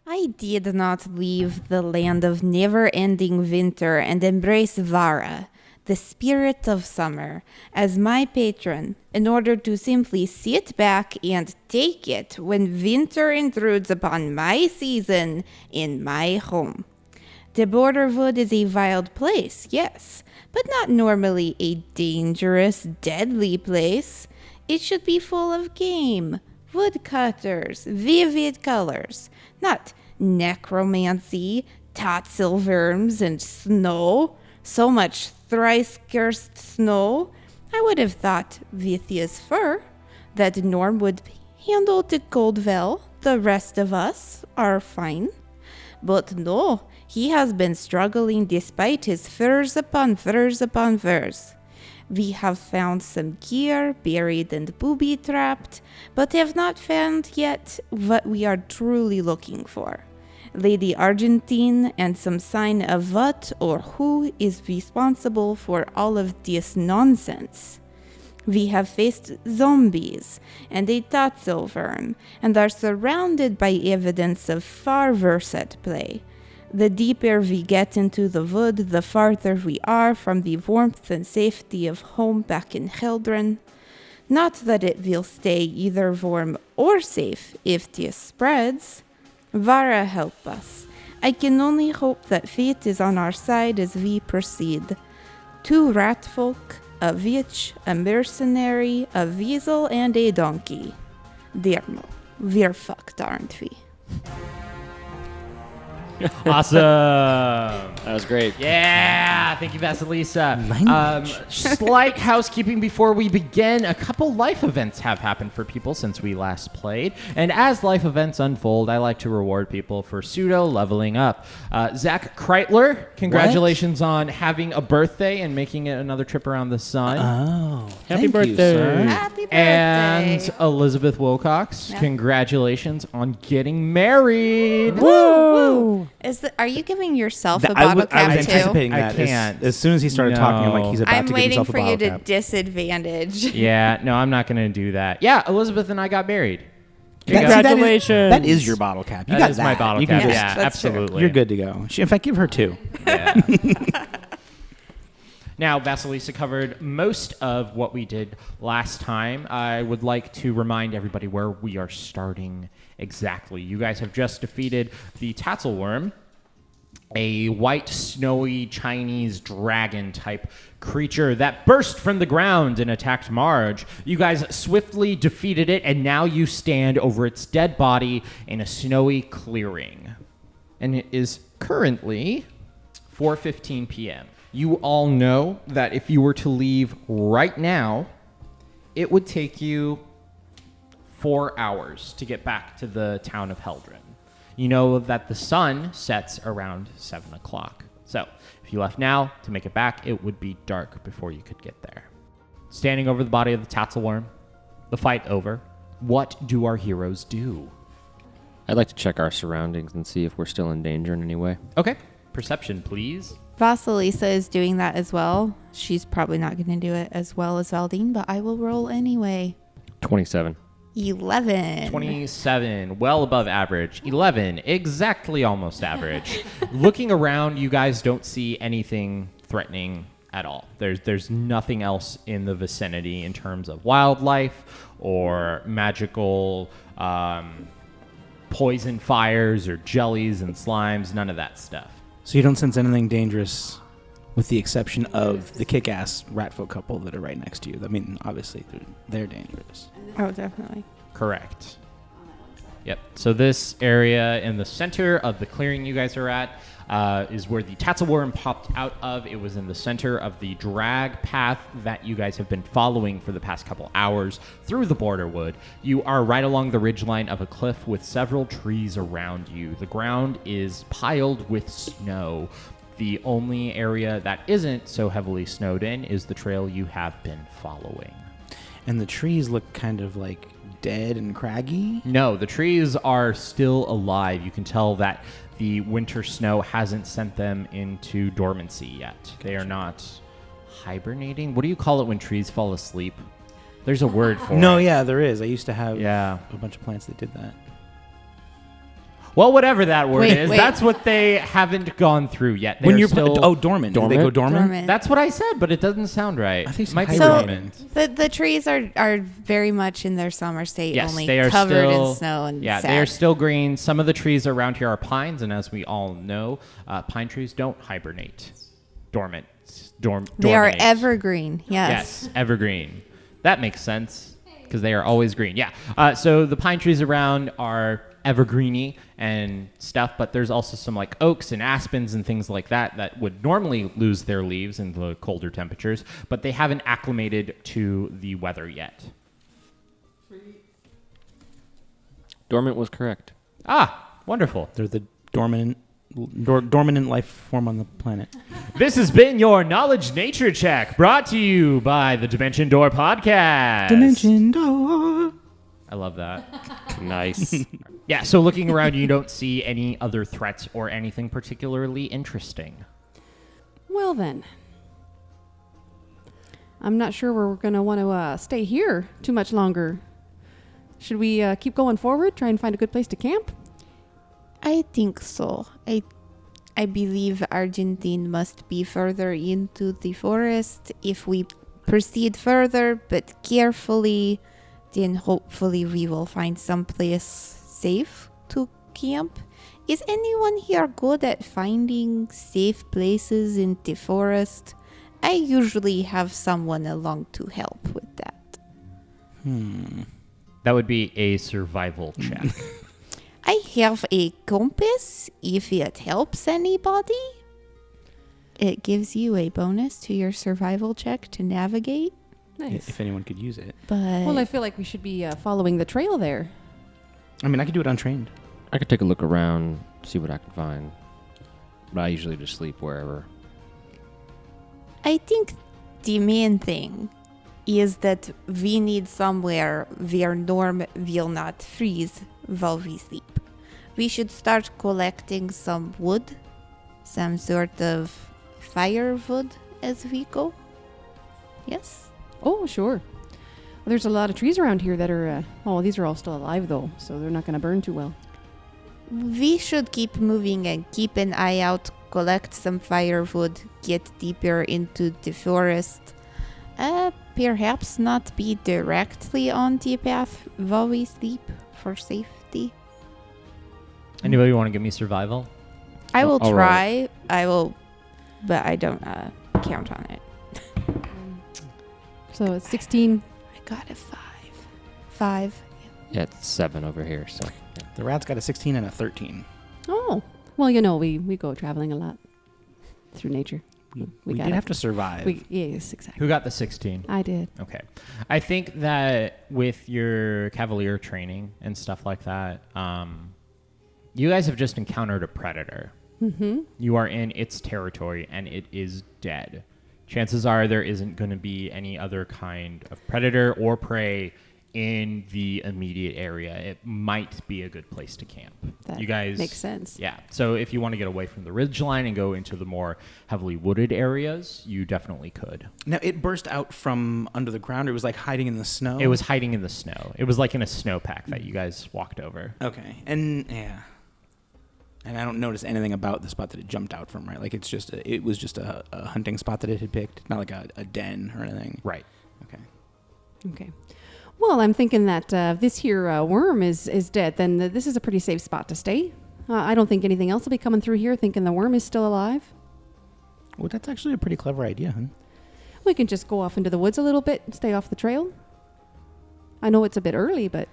I did not leave the land of never-ending winter and embrace Vara, the spirit of summer, as my patron, in order to simply sit back and take it when winter intrudes upon my season in my home. The Borderwood is a wild place, yes, but not normally a dangerous, deadly place. It should be full of game, woodcutters, vivid colors, not necromancy, totsil worms, and snow. So much thrice-cursed snow. I would have thought, with his fur, that Norm would handle the cold well. The rest of us are fine. But no, he has been struggling despite his furs upon furs upon furs. We have found some gear buried and booby-trapped, but have not found yet what we are truly looking for. Lady Argentine and some sign of what or who is responsible for all of this nonsense. We have faced zombies and a totsil worm and are surrounded by evidence of far worse at play. The deeper we get into the wood, the farther we are from the warmth and safety of home back in Heldren. Not that it will stay either warm or safe if this spreads. Vara help us. I can only hope that fate is on our side as we proceed. 2 rat folk, a witch, a mercenary, a weasel, and a donkey. Dermo, we're fucked, aren't we? Awesome. That was great. Yeah, thank you, Vasilisa. Language. Slight housekeeping before we begin. A couple life events have happened for people since we last played. And as life events unfold, I like to reward people for pseudo-leveling up. Zach Kreitler, congratulations on having a birthday and making it another trip around the sun. Oh, Happy thank birthday. you, sir. Happy birthday. And Elizabeth Wilcox, Yeah. congratulations on getting married. Woo! Are you giving yourself Th- a I bottle was cap too? anticipating I that. can't. As soon as he started talking, I'm like, he's about I'm to give waiting himself a for you bottle to cap. disadvantage. Yeah, no, I'm not going to do that. Yeah, Elizabeth and I got married. Congratulations. That is your bottle cap. You That got is that. my bottle You can cap. just- Yeah, That's true. absolutely. You're good to go. In fact, give her 2. Yeah. Now, Vasilisa covered most of what we did last time. I would like to remind everybody where we are starting exactly. You guys have just defeated the Tatzelworm, a white, snowy Chinese dragon-type creature that burst from the ground and attacked Marge. You guys swiftly defeated it, and now you stand over its dead body in a snowy clearing. And it is currently 4:15 p.m. You all know that if you were to leave right now, it would take you 4 hours to get back to the town of Heldren. You know that the sun sets around 7 o'clock. So if you left now to make it back, it would be dark before you could get there. Standing over the body of the Tatzelworm, the fight over, what do our heroes do? I'd like to check our surroundings and see if we're still in danger in any way. Okay, perception, please. Vasilisa is doing that as well. She's probably not going to do it as well as Valdine, but I will roll anyway. 27. 11. 27, well above average. 11, exactly almost average. Looking around, you guys don't see anything threatening at all. There's nothing else in the vicinity in terms of wildlife or magical poison fires or jellies and slimes, none of that stuff. So you don't sense anything dangerous with the exception of the kick-ass ratfolk couple that are right next to you. I mean, obviously, they're dangerous. Oh, definitely. Correct. Yep. So this area in the center of the clearing you guys are at is where the Tatzelworm popped out of. It was in the center of the drag path that you guys have been following for the past couple hours through the Borderwood. You are right along the ridgeline of a cliff with several trees around you. The ground is piled with snow. The only area that isn't so heavily snowed in is the trail you have been following. And the trees look kind of like dead and craggy. No, the trees are still alive. You can tell that the winter snow hasn't sent them into dormancy yet. They are not hibernating. What do you call it when trees fall asleep? There's a word for it. No, yeah, there is. I used to have Yeah. a bunch of plants that did that. Well, whatever that word Wait, is, wait. that's what they haven't gone through yet. When They're you're still, dormant. Do they go dormant? That's what I said, but it doesn't sound right. I think It might be So dormant. the trees are very much in their summer state, Yes, only they are covered still in snow and yeah, sad. they are still green. Some of the trees around here are pines, and as we all know, pine trees don't hibernate. Dormant. They are dorminate. evergreen. Yes, evergreen. That makes sense because they are always green. Yeah. So the pine trees around are evergreeny and stuff, but there's also some like oaks and aspens and things like that would normally lose their leaves in the colder temperatures, but they haven't acclimated to the weather yet. Dormant was correct. Ah, wonderful. They're the dormant life form on the planet. This has been your Knowledge Nature Check, brought to you by the Dimension Door Podcast. Dimension door. I love that. Nice. Yeah, so looking around, you don't see any other threats or anything particularly interesting. Well then, I'm not sure we're going to want to stay here too much longer. Should we keep going forward, try and find a good place to camp? I think so. I believe Argentine must be further into the forest. If we proceed further, but carefully, then hopefully we will find some place safe to camp. Is anyone here good at finding safe places in the forest? I usually have someone along to help with that. That would be a survival check. I have a compass, if it helps anybody. It gives you a bonus to your survival check to navigate, Nice. If anyone could use it. but Well, I feel like we should be following the trail there. I mean, I could do it untrained. I could take a look around, see what I can find. But I usually just sleep wherever. I think the main thing is that we need somewhere where Norm will not freeze while we sleep. We should start collecting some wood, some sort of firewood as we go. Yes? Oh, sure. Well, there's a lot of trees around here that are, these are all still alive though, so they're not going to burn too well. We should keep moving and keep an eye out, collect some firewood, get deeper into the forest. Perhaps not be directly on the path while we sleep for safety. Anybody want to give me survival? I will I'll roll. try. I will, but I don't count on it. So it's 16. I got a 5. 5. Yeah, it's 7 over here, so. Yeah. The rat's got a 16 and a 13. Oh, well, you know, we go traveling a lot through nature. We got did it. have to survive. Yes, exactly. Who got the 16? I did. Okay. I think that with your Cavalier training and stuff like that, you guys have just encountered a predator. Mm-hmm. You are in its territory, and it is dead. Chances are there isn't going to be any other kind of predator or prey in the immediate area. It might be a good place to camp. That you guys makes sense. Yeah. So if you want to get away from the ridgeline and go into the more heavily wooded areas, you definitely could. Now, it burst out from under the ground. Or it was like hiding in the snow. It was hiding in the snow. It was like in a snowpack that you guys walked over. Okay. And yeah. And I don't notice anything about the spot that it jumped out from, right? Like it was just a hunting spot that it had picked, not like a den or anything. Right. Okay. Okay. Well, I'm thinking that this here worm is dead. Then this is a pretty safe spot to stay. I don't think anything else will be coming through here thinking the worm is still alive. Well, that's actually a pretty clever idea, huh? We can just go off into the woods a little bit and stay off the trail. I know it's a bit early, but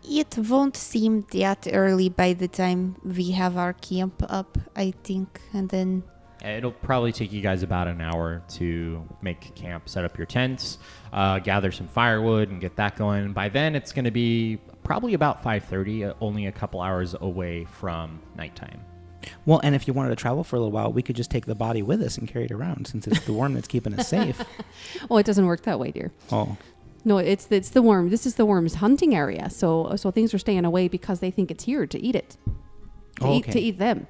It won't seem that early by the time we have our camp up, I think. And then It'll probably take you guys about an hour to make camp, set up your tents, gather some firewood, and get that going. By then, it's going to be probably about 5:30, only a couple hours away from nighttime. Well, and if you wanted to travel for a little while, we could just take the body with us and carry it around, since it's the worm that's keeping us safe. oh, it doesn't work that way, dear. Oh. No, it's the worm. This is the worm's hunting area. So things are staying away because they think it's here to eat it. To eat them.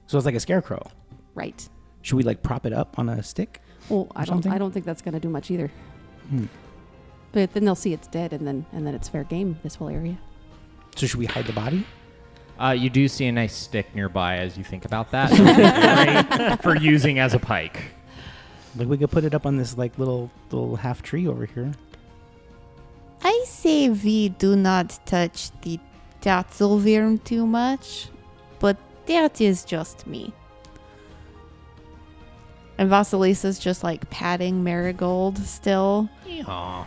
So it's like a scarecrow. Right. Should we like prop it up on a stick? Well, I something? don't think that's going to do much either. But then they'll see it's dead, and then it's fair game. This whole area. So should we hide the body? You do see a nice stick nearby as you think about that. Great for using as a pike. Like we could put it up on this like little half tree over here. I say we do not touch the Tatzelwurm too much, but that is just me. And Vasilisa's just like patting Marigold still. Aw.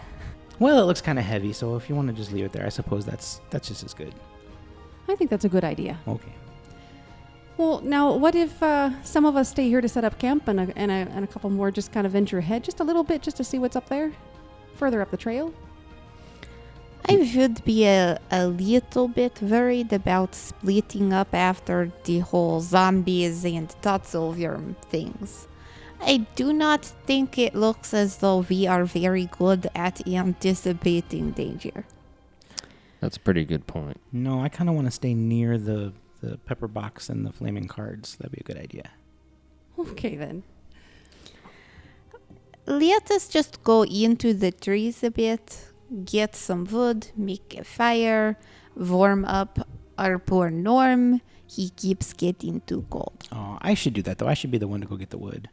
Well, it looks kind of heavy, so if you want to just leave it there, I suppose that's just as good. I think that's a good idea. Okay. Well, now, what if some of us stay here to set up camp and a couple more just kind of venture ahead just a little bit just to see what's up there? Further up the trail? I would be a little bit worried about splitting up after the whole zombies and Tatzelwurm things. I do not think it looks as though we are very good at anticipating danger. That's a pretty good point. No, I kind of want to stay near the pepper box and the flaming cards. That'd be a good idea. Okay, then. Let us just go into the trees a bit, get some wood, make a fire, warm up our poor Norm. He keeps getting too cold. Oh, I should do that, though. I should be the one to go get the wood.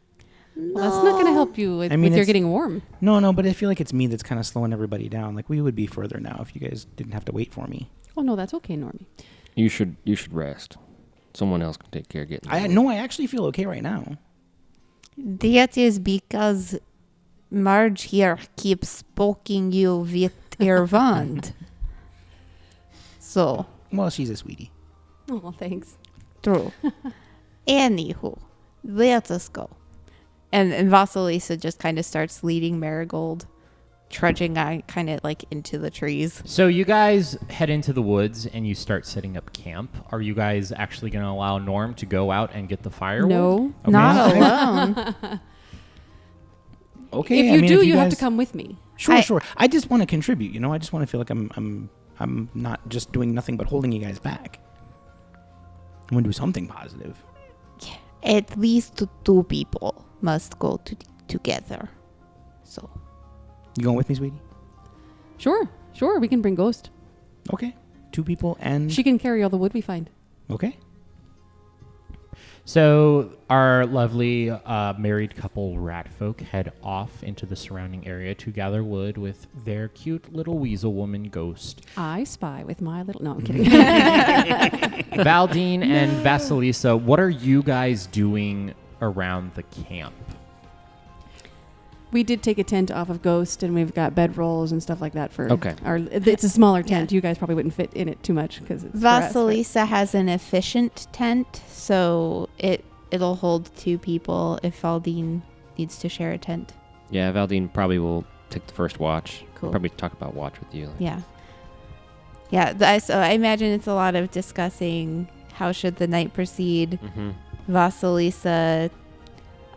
Well, that's not going to help you with, I mean, with your it's- getting warm. No, but I feel like it's me that's kind of slowing everybody down. Like, we would be further now if you guys didn't have to wait for me. Oh, no, that's okay, Normie. You should rest. Someone else can take care of getting. I actually feel okay right now. That is because Marge here keeps poking you with her wand. So, Well, she's a sweetie. Oh, thanks. true. Anywho, let us go. And Vasilisa just kind of starts leading Marigold, trudging on kind of like into the trees. So you guys head into the woods and you start setting up camp. Are you guys actually going to allow Norm to go out and get the firewood? No. Okay. Not alone. Okay. If I you mean, do, if you have to guys- come with me. Sure. I just want to contribute. You know, I just want to feel like I'm not just doing nothing but holding you guys back. I want to do something positive. At least two people must go together. So, You going with me, sweetie? Sure. We can bring Ghost. Okay. 2 people and She can carry all the wood we find. okay. So our lovely married couple rat folk head off into the surrounding area to gather wood with their cute little weasel woman Ghost. I spy with my little... No, I'm kidding. Valdine and Vasilisa, what are you guys doing around the camp? We did take a tent off of Ghost, and we've got bedrolls and stuff like that for Okay. It's a smaller tent. You guys probably wouldn't fit in it too much because it's for us, but- Vasilisa has an efficient tent, so it'll hold 2 people if Valdine needs to share a tent. Yeah, Valdine probably will take the first watch. Cool. Probably talk about watch with you. Yeah. So I imagine it's a lot of discussing how should the night proceed. Mm-hmm. Vasilisa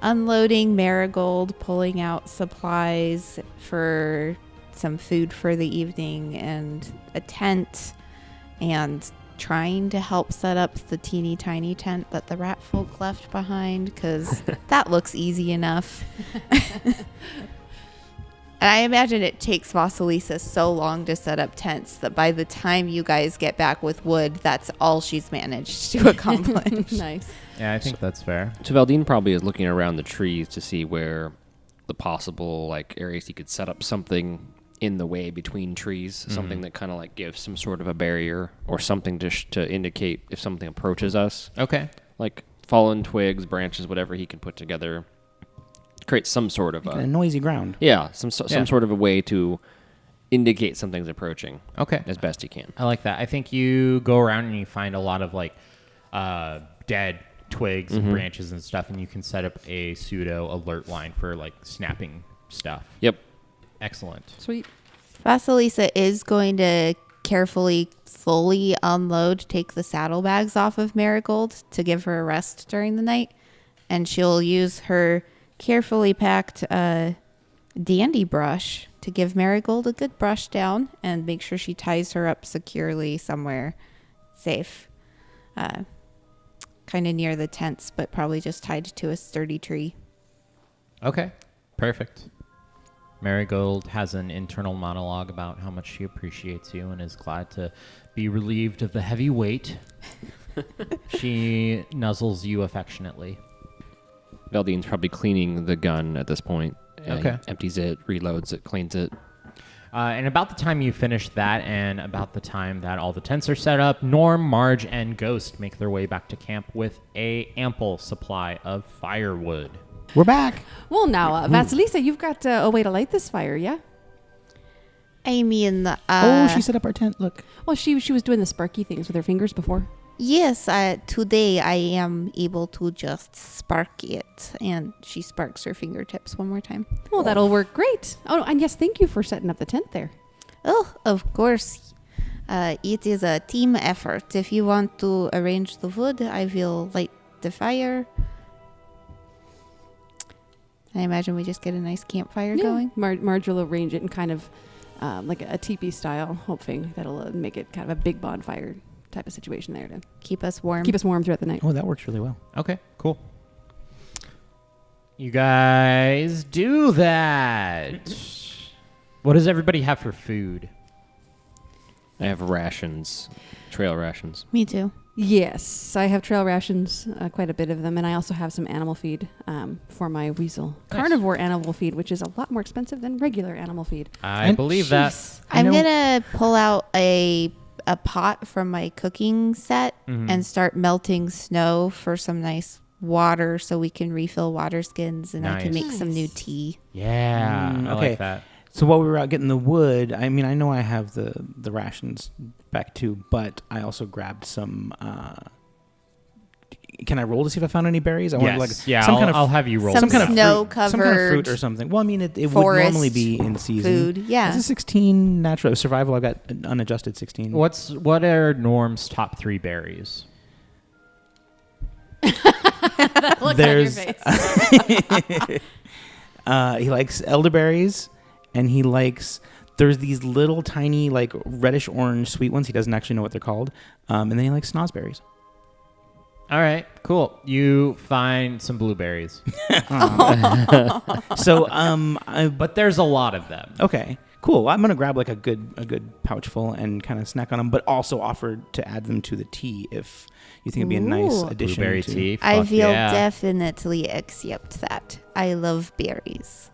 unloading Marigold, pulling out supplies for some food for the evening and a tent, and trying to help set up the teeny tiny tent that the rat folk left behind, because that looks easy enough. And I imagine it takes Vasilisa so long to set up tents that by the time you guys get back with wood, that's all she's managed to accomplish. Nice. Yeah, I think that's fair. So Valdine probably is looking around the trees to see where the possible like areas he could set up something in the way between trees, something that kind of like gives some sort of a barrier or something to indicate if something approaches us. Okay. Like fallen twigs, branches, whatever he can put together, create some sort of A noisy ground. some Yeah. sort of a way to indicate something's approaching Okay. as best he can. I like that. I think you go around and you find a lot of like dead twigs and branches and stuff, and you can set up a pseudo alert line for like snapping stuff. Yep. Excellent. Sweet. Vasilisa is going to carefully, fully unload, take the saddlebags off of Marigold to give her a rest during the night. And she'll use her carefully packed dandy brush to give Marigold a good brush down and make sure she ties her up securely somewhere safe. Kind of near the tents, but probably just tied to a sturdy tree. Okay. Perfect. Marigold has an internal monologue about how much she appreciates you and is glad to be relieved of the heavy weight. She nuzzles you affectionately. Veldine's probably cleaning the gun at this point. And Okay. empties it, reloads it, cleans it. And about the time you finish that and about the time that all the tents are set up, Norm, Marge, and Ghost make their way back to camp with a ample supply of firewood. We're back. Well, now, Vasilisa, you've got a way to light this fire, yeah? I mean, She set up our tent. Look. Well, she was doing the sparky things with her fingers before. yes, today I am able to just spark it. And she sparks her fingertips one more time. Well, that'll work great. Oh, and yes, thank you for setting up the tent there. Oh, of course. It is a team effort. If you want to arrange the wood, I will light the fire. I imagine we just get a nice campfire going. Marge will arrange it in kind of like a teepee style, hoping that'll make it kind of a big bonfire type of situation there to Keep us warm. keep us warm throughout the night. Oh, that works really well. Okay, cool. You guys do that. What does everybody have for food? I have rations, trail rations. Me too. Yes, I have trail rations, quite a bit of them, and I also have some animal feed for my weasel. Nice. Carnivore animal feed, which is a lot more expensive than regular animal feed. I And believe that. I'm know- gonna pull out a pot from my cooking set and start melting snow for some nice water so we can refill water skins and I can Nice. make some new Nice. tea. Yeah, I okay. like that. So while we were out getting the wood, I mean, I know I have the rations back too, but I also grabbed some. Can I roll to see if I found any berries? I Yes, like yeah, some I'll, kind of I'll have you roll. Some for that. kind of snow-covered some kind of fruit or something. Well, I mean, it would forest normally be in season. Food, yeah. It's a 16 natural survival. I've got an unadjusted 16. What are Norm's top 3 berries? Look There's- on your face. He likes elderberries, and he likes. There's these little tiny like reddish orange sweet ones. He doesn't actually know what they're called. And then he likes snozzberries. All right, cool. You find some blueberries, So but there's a lot of them. okay, cool. I'm gonna grab like a good pouch full and kind of snack on them, but also offer to add them to the tea if you think it'd be a nice Ooh. addition. Blueberry to, tea. I fuck will yeah. definitely accept that. I love berries.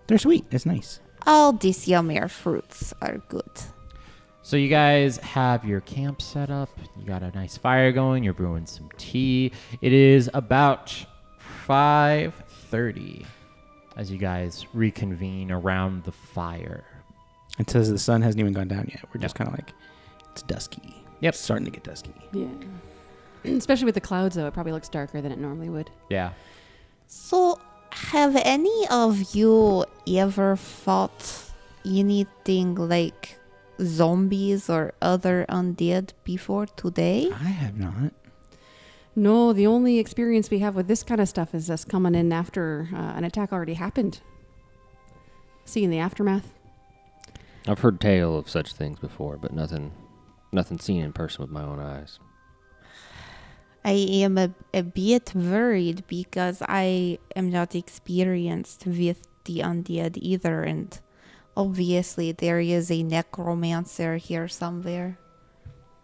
They're sweet. It's nice. All these yummier fruits are good. So you guys have your camp set up. You got a nice fire going. You're brewing some tea. It is about 5:30 as you guys reconvene around the fire. It says the sun hasn't even gone down yet. We're just kind of like, it's dusky. Yep. It's starting to get dusky. Yeah. Especially with the clouds, though, it probably looks darker than it normally would. Yeah. So, have any of you ever fought anything like zombies or other undead before today? I have not. No, the only experience we have with this kind of stuff is us coming in after an attack already happened. Seeing the aftermath. I've heard tale of such things before, but nothing seen in person with my own eyes. I am a bit worried because I am not experienced with the undead either, and obviously there is a necromancer here somewhere.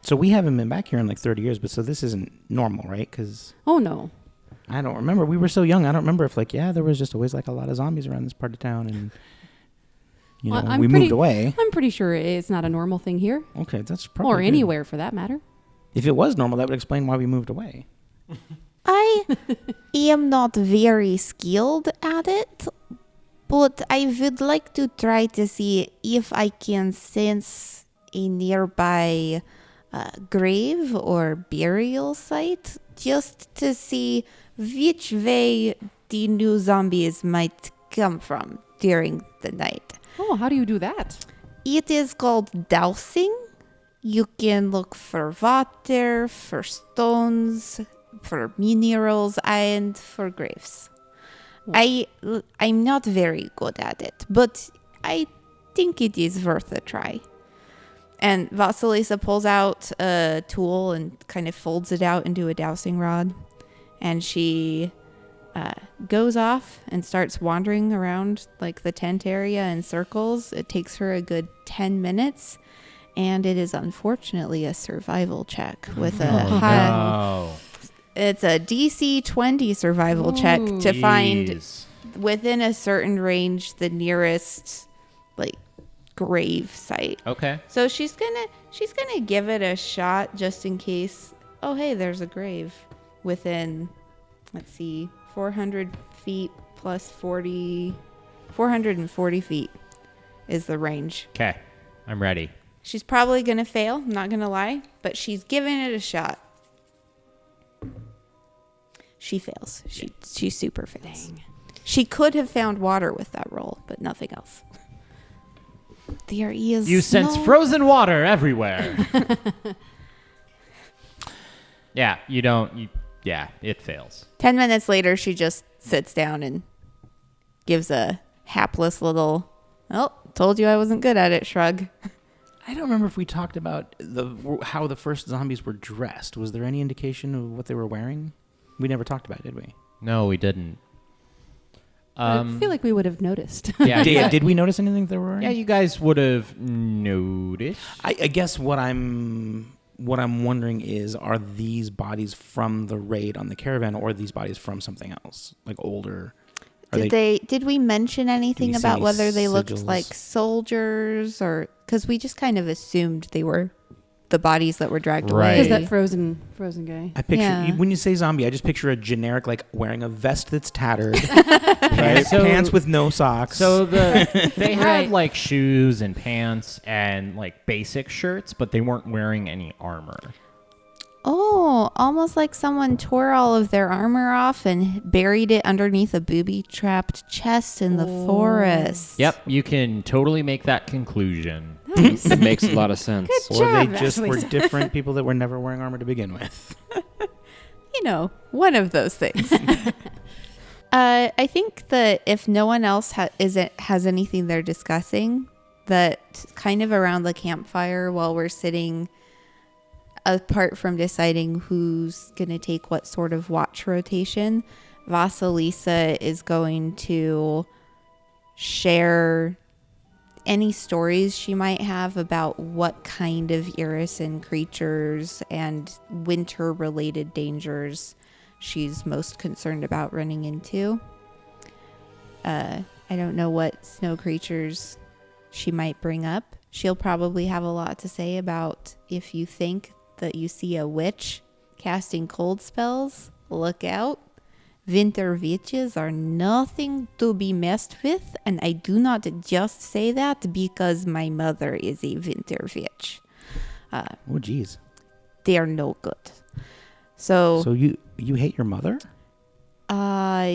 So we haven't been back here in like 30 years, but so this isn't normal, right? Because Oh, no. I don't remember. We were so young. I don't remember if like, yeah, there was just always like a lot of zombies around this part of town, and you know, Well, we moved away. I'm pretty sure it's not a normal thing here. Okay, that's probably Or good. anywhere, for that matter. If it was normal, that would explain why we moved away. I am not very skilled at it, but I would like to try to see if I can sense a nearby grave or burial site, just to see which way the new zombies might come from during the night. Oh, how do you do that? It is called dowsing. You can look for water, for stones, for minerals, and for graves. I'm not very good at it, but I think it is worth a try. And Vasilisa pulls out a tool and kind of folds it out into a dowsing rod. And she goes off and starts wandering around like the tent area in circles. It takes her a good 10 minutes, and it is unfortunately a survival check with a high. No. It's a DC 20 survival check to find Jeez. within a certain range the nearest like grave site. Okay. So she's gonna give it a shot just in case. Oh, hey, there's a grave within, let's see, 400 feet plus 440 feet is the range. Okay. I'm ready. She's probably gonna fail, I'm not gonna lie, but she's giving it a shot. She fails. She super fails. Dang. She could have found water with that roll, but nothing else. There is You sense frozen water everywhere. Yeah, you don't. Yeah, it fails. 10 minutes later, she just sits down and gives a hapless little, "Oh, told you I wasn't good at it," shrug. I don't remember if we talked about how the first zombies were dressed. Was there any indication of what they were wearing? We never talked about it, did we? No, we didn't. I feel like we would have noticed. Yeah, Did we notice anything they were wearing? yeah, you guys would have noticed. I guess what I'm wondering is, are these bodies from the raid on the caravan, or are these bodies from something else, like older? Did we mention anything Did we see about any whether they looked sigils? like soldiers, or because we just kind of assumed they were the bodies that were dragged Right. Because away? that frozen guy. I picture Yeah. when you say zombie, I just picture a generic, like wearing a vest that's tattered, right? So- Pants with no socks. So they had Right. like shoes and pants and like basic shirts, but they weren't wearing any armor. Oh, almost like someone tore all of their armor off and buried it underneath a booby-trapped chest in the forest. Yep, you can totally make that conclusion. Nice. It makes a lot of sense. Good or they job, just Ashley. were different people that were never wearing armor to begin with. You know, one of those things. I think that if no one else has anything they're discussing, that kind of around the campfire while we're sitting, apart from deciding who's going to take what sort of watch rotation, Vasilisa is going to share any stories she might have about what kind of Irison creatures and winter-related dangers she's most concerned about running into. I don't know what snow creatures she might bring up. She'll probably have a lot to say about if you think that you see a witch casting cold spells, look out. Winter witches are nothing to be messed with, and I do not just say that because my mother is a winter witch. Oh, geez. They are no good. So So you hate your mother?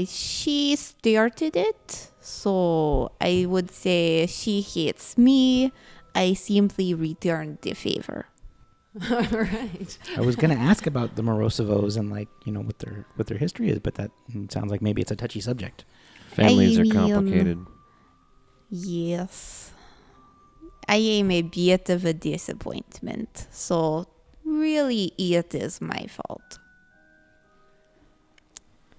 she started it, so I would say she hates me. I simply returned the favor. All right. I was going to ask about the Morosovos and what their history is, but that sounds like maybe it's a touchy subject. Families I are mean, complicated. Yes. I am a bit of a disappointment, so really it is my fault.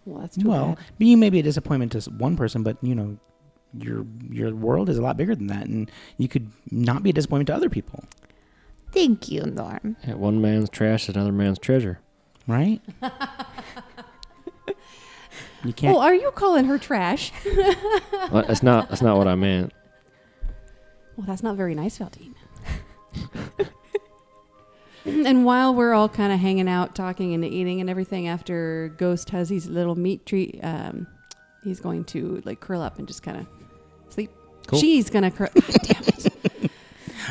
Well, that's too Well, bad. you may be a disappointment to one person, but your world is a lot bigger than that, and you could not be a disappointment to other people, Thank you, Norm. Yeah, one man's trash is another man's treasure. right? You can't. Oh, are you calling her trash? Well, that's not what I meant. Well, that's not very nice, Valdine. And while we're all kind of hanging out, talking and eating and everything, after Ghost has his little meat treat, he's going to like curl up and just kind of sleep. Cool. She's gonna curl. Damn it!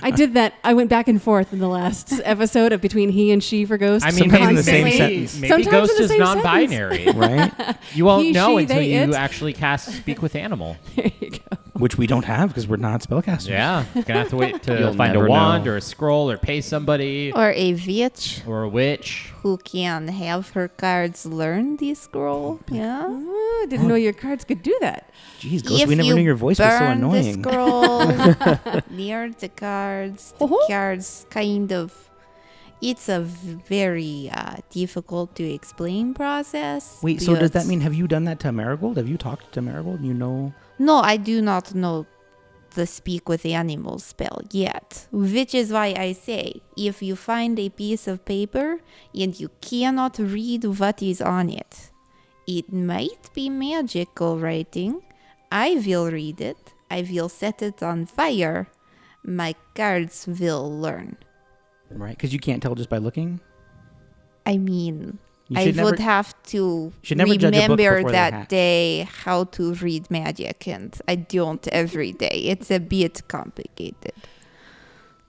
I did that. I went back and forth in the last episode of between he and she for Ghost. I mean, Sometimes in the maybe, same sentence. maybe Sometimes Ghost in the is same non-binary. Right? You won't He, know she, until they, you it. actually cast Speak with Animal. There you go. Which we don't have because we're not spellcasters. Yeah, gonna have to wait to You'll find a never wand know. or a scroll or pay somebody Or a witch or a witch. who can have her cards learn the scroll. Yeah. Oh, I didn't know your cards could do that. Jeez, Ghost, If we never you knew your voice was so burn annoying. the scroll near the cards Oh. cards kind of It's a very difficult to explain process. Wait, so does that but- mean, have you done that to Marigold? Have you talked to Marigold? You know? No, I do not know the speak with animals spell yet, which is why I say if you find a piece of paper and you cannot read what is on it, it might be magical writing. I will read it. I will set it on fire. My cards will learn. Right? Because you can't tell just by looking? I mean, You I should would never- have to should never judge a book remember before they're that hatched. day how to read magic, and I don't every day. It's a bit complicated.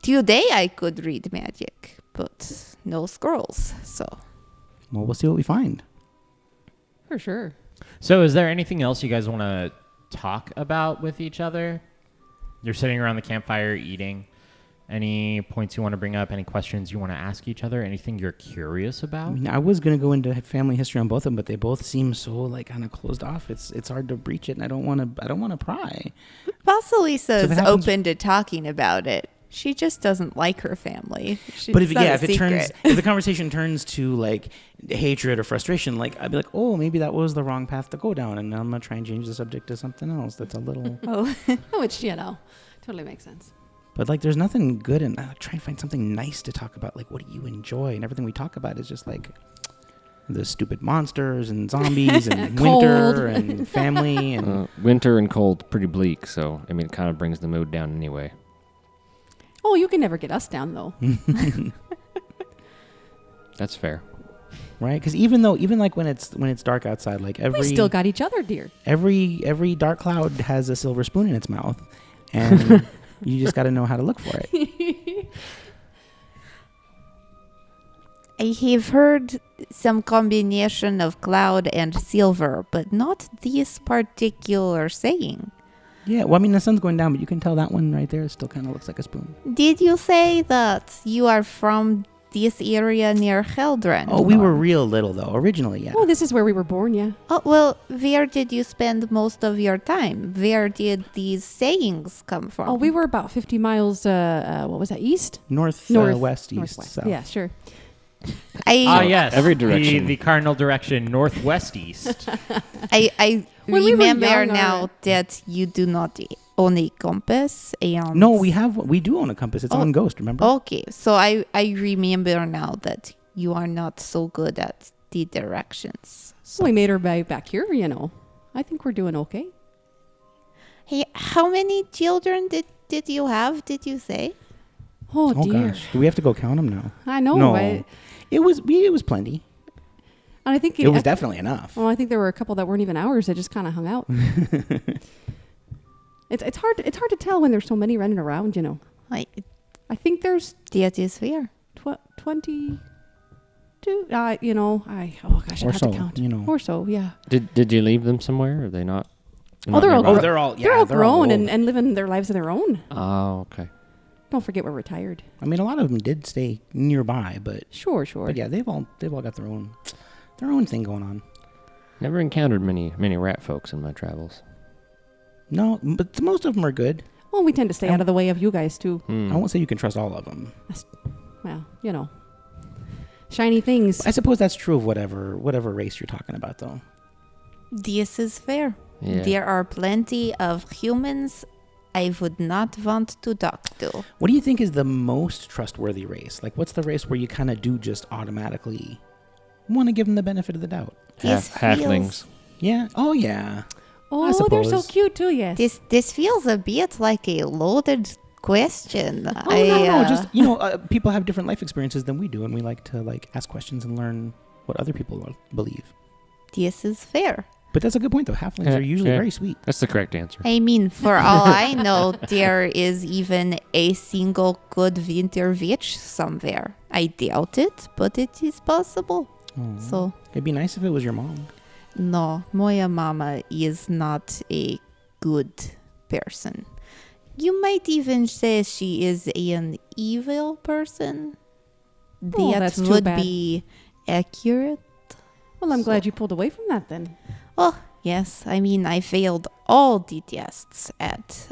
Today I could read magic, but no scrolls, so. Well, we'll see what we find. For sure. So, is there anything else you guys want to talk about with each other? You're sitting around the campfire eating. Any points you want to bring up? Any questions you want to ask each other? Anything you're curious I about? mean, I was going to go into family history on both of them, but they both seem so like kind of closed off. It's hard to breach it, and I don't want to pry. Vasilisa if is it happens- open to talking about it. She just doesn't like her family. But if It's not a if it turns, secret. if the conversation turns to like hatred or frustration, like I'd be like, oh, maybe that was the wrong path to go down, and I'm gonna try and change the subject to something else that's a little. Oh, Which, totally makes sense. But like, there's nothing good, and try and find something nice to talk about. Like, what do you enjoy? And everything we talk about is just like the stupid monsters and zombies and Cold. winter and family and. Winter and cold, pretty bleak. So I mean, it kind of brings the mood down anyway. Oh, you can never get us down, though. That's fair. Right, because even like when it's dark outside, like We still got each other, dear. every dark cloud has a silver spoon in its mouth, and you just got to know how to look for it. I have heard some combination of cloud and silver, but not this particular saying. Yeah, well, I mean, the sun's going down, but you can tell that one right there still kind of looks like a spoon. Did you say that you are from this area near Heldren? Oh, we were real little though originally. Yeah. Oh, this is where we were born, yeah. Oh, well, where did you spend most of your time? Where did these sayings come from? Oh, we were about 50 miles, what was that, east? North, west, east, Northwest. south. Yeah, sure. Yes. every direction. The cardinal direction, northwest east. I When we were remember young, now that you do not own a compass. And No, we do own a compass. It's on Ghost. Remember? Okay, so I remember now that you are not so good at the directions. So we made our way back here, I think we're doing okay. Hey, how many children did you have? Did you say? Oh, Oh dear. gosh, do we have to go count them now? I know. No, And it was plenty. I think It was definitely enough. Well, I think there were a couple that weren't even ours that just kind of hung out. It's hard to tell when there's so many running around, Like, I think there's that is fair. 22. Oh gosh, Or I have so, to count. you know. Or so, yeah. Did you leave them somewhere? Are they not? Oh, they're all nearby? grown. they're all They're all grown old. and living their lives of their own. Oh, okay. Don't forget we're retired. I mean, a lot of them did stay nearby, but Sure. yeah, they've all got their own thing going on. Never encountered many rat folks in my travels. No, but most of them are good. Well, we tend to stay out of the way of you guys too. Hmm. I won't say you can trust all of them. Well, shiny things. I suppose that's true of whatever race you're talking about, though. This is fair. Yeah. There are plenty of humans I would not want to talk to. What do you think is the most trustworthy race? Like, what's the race where you kind of do just automatically want to give them the benefit of the doubt? This Halflings. Yeah. Oh, yeah. Oh, they're so suppose. cute too. Yes. This feels a bit like a loaded question. No. Just people have different life experiences than we do, and we like to ask questions and learn what other people believe. This is fair. But that's a good point, though. Halflings are usually very sweet. That's the correct answer. I mean, for all I know, there is even a single good winter witch somewhere. I doubt it, but it is possible. Aw. So, It'd be nice if it was your mom. no, moja mama is not a good person. You might even say she is an evil person. Oh, That that's too would bad. be accurate. Well, I'm glad you pulled away from that then. Oh, yes. I mean, I failed all the tests at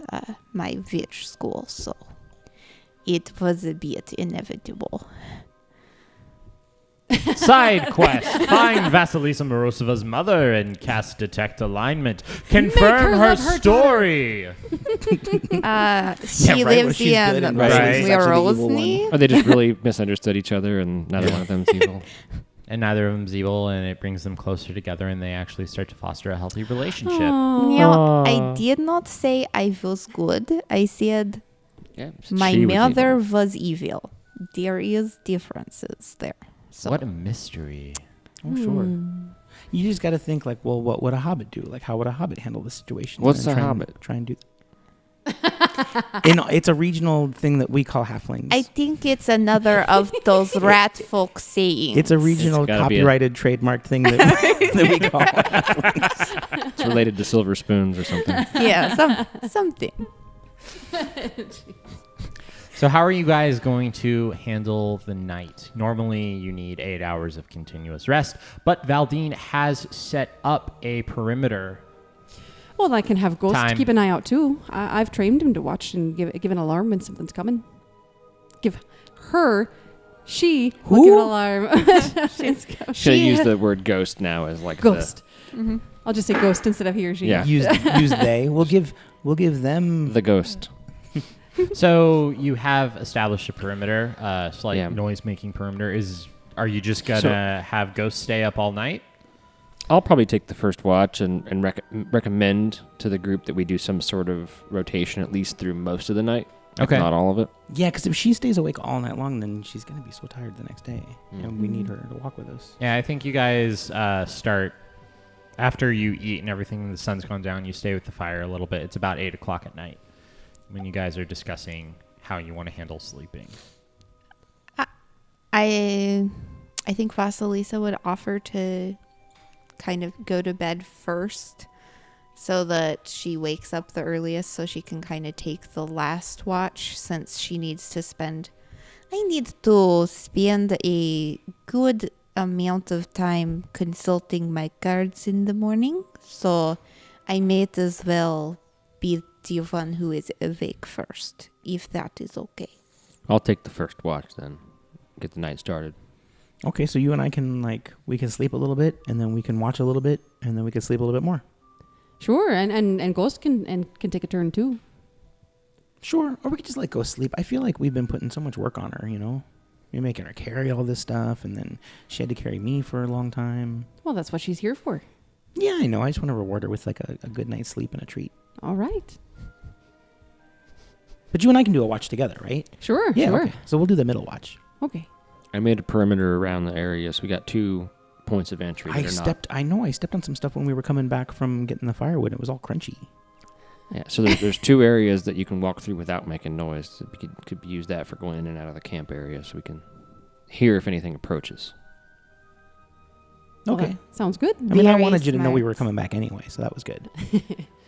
my witch school, so it was a bit inevitable. Side quest. Find Vasilisa Morosova's mother and cast detect alignment. Confirm her her love her story. She right, well, lives she's good in and right. she's actually the evil one. Rosny. Or they just really misunderstood each other, and neither one of them's evil. And neither of them's evil, and it brings them closer together, and they actually start to foster a healthy relationship. No, I did not say I was good. I said Yeah, my she was mother evil. was evil. There is differences there. So What a mystery. Oh, sure. You just got to think like, well, what would a hobbit do? Like, how would a hobbit handle this situation? What's And a try hobbit? And, try and do. It's a regional thing that we call halflings. I think it's another of those rat folk sayings. It's a regional It's gotta be a- copyrighted trademark thing that, that we call halflings. It's related to silver spoons or something. Yeah, something. So how are you guys going to handle the night? Normally, you need 8 hours of continuous rest, but Valdine has set up a perimeter. Well, I can have Ghost Time. keep an eye out too. I've trained him to watch and give an alarm when something's coming. Give her, she will give an alarm. She's Should I use the word ghost now as like Ghost. I'll just say ghost instead of he or she. Yeah. use they. We'll give them. the ghost? So you have established a perimeter, slight Yeah. noise-making perimeter. Are you just gonna have Ghost stay up all night? I'll probably take the first watch and recommend to the group that we do some sort of rotation at least through most of the night. Okay. If not all of it. Yeah, because if she stays awake all night long, then she's gonna be so tired the next day, and we need her to walk with us. Yeah, I think you guys start after you eat and everything. The sun's gone down. You stay with the fire a little bit. It's about 8 o'clock at night when you guys are discussing how you want to handle sleeping. I think Vasilisa would offer to kind of go to bed first so that she wakes up the earliest so she can kind of take the last watch since I need to spend a good amount of time consulting my cards in the morning, so I might as well be the one who is awake first, if that is okay. I'll take the first watch then. Get the night started. Okay, so you and I can we can sleep a little bit, and then we can watch a little bit, and then we can sleep a little bit more. Sure, and Ghost can take a turn too. Sure, or we could just go sleep. I feel like we've been putting so much work on her, We're making her carry all this stuff, and then she had to carry me for a long time. Well, that's what she's here for. Yeah, I know. I just want to reward her with a good night's sleep and a treat. All right. But you and I can do a watch together, right? Sure. Yeah. Sure. Okay. So we'll do the middle watch. Okay. I made a perimeter around the area, so we got 2 points of entry. I stepped on some stuff when we were coming back from getting the firewood. It was all crunchy. Yeah, so there's 2 areas that you can walk through without making noise. So we could use that for going in and out of the camp area, so we can hear if anything approaches. Well, Okay. that sounds good. I mean, I Very wanted you to know we smart. were coming back anyway, so that was good.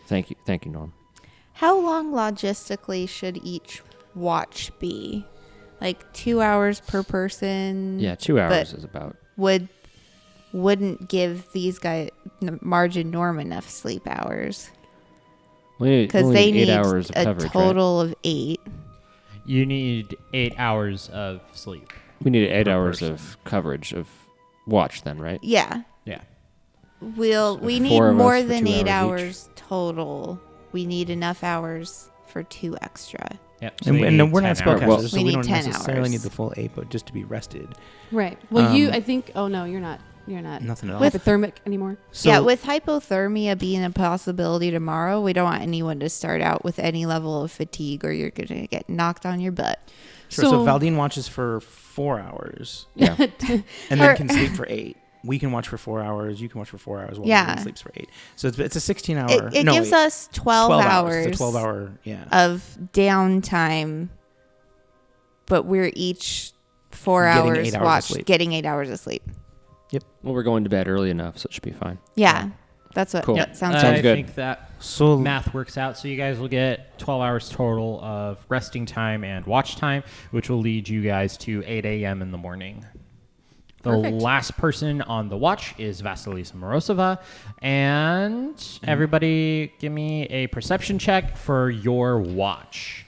Thank you, Norm. How long logistically should each watch be? 2 hours per person? Yeah, 2 hours But is about. wouldn't give these guys Margin Norm enough sleep hours Because they need 8 hours of a coverage, right? total of 8. You need 8 hours of sleep. We need 8 per hours person. of coverage of watch then, right? Yeah, Yeah. we So need 4 of us more for than 2 8 hours each. hours total. We need enough hours for 2 extra. Yep. And, you and need then we're not 10 hours. spellcasters, Well- so We we need don't 10 necessarily hours. need the full 8, but just to be rested. Right. Well, you, Um, I think. Oh no, you're not. You're not Nothing else. hypothermic anymore. So, Yeah, with hypothermia being a possibility tomorrow, we don't want anyone to start out with any level of fatigue or you're going to get knocked on your butt. sure, so Valdine watches for 4 hours Yeah. and Or- then can sleep for 8. We can watch for 4 hours. You can watch for 4 hours while Yeah. Valdine sleeps for 8. So it's a 16-hour. It gives us 12 hours It's a 12-hour, yeah. of downtime, but we're each 4 Getting hours 8 hours of watch, sleep. getting 8 hours of sleep. Well, we're going to bed early enough, so it should be fine. Yeah, that's what Cool. that sounds Sounds like. good. I think that So math works out. So you guys will get 12 hours total of resting time and watch time, which will lead you guys to 8 a.m. in the morning. The Perfect. last person on the watch is Vasilisa Morozova. And everybody give me a perception check for your watch.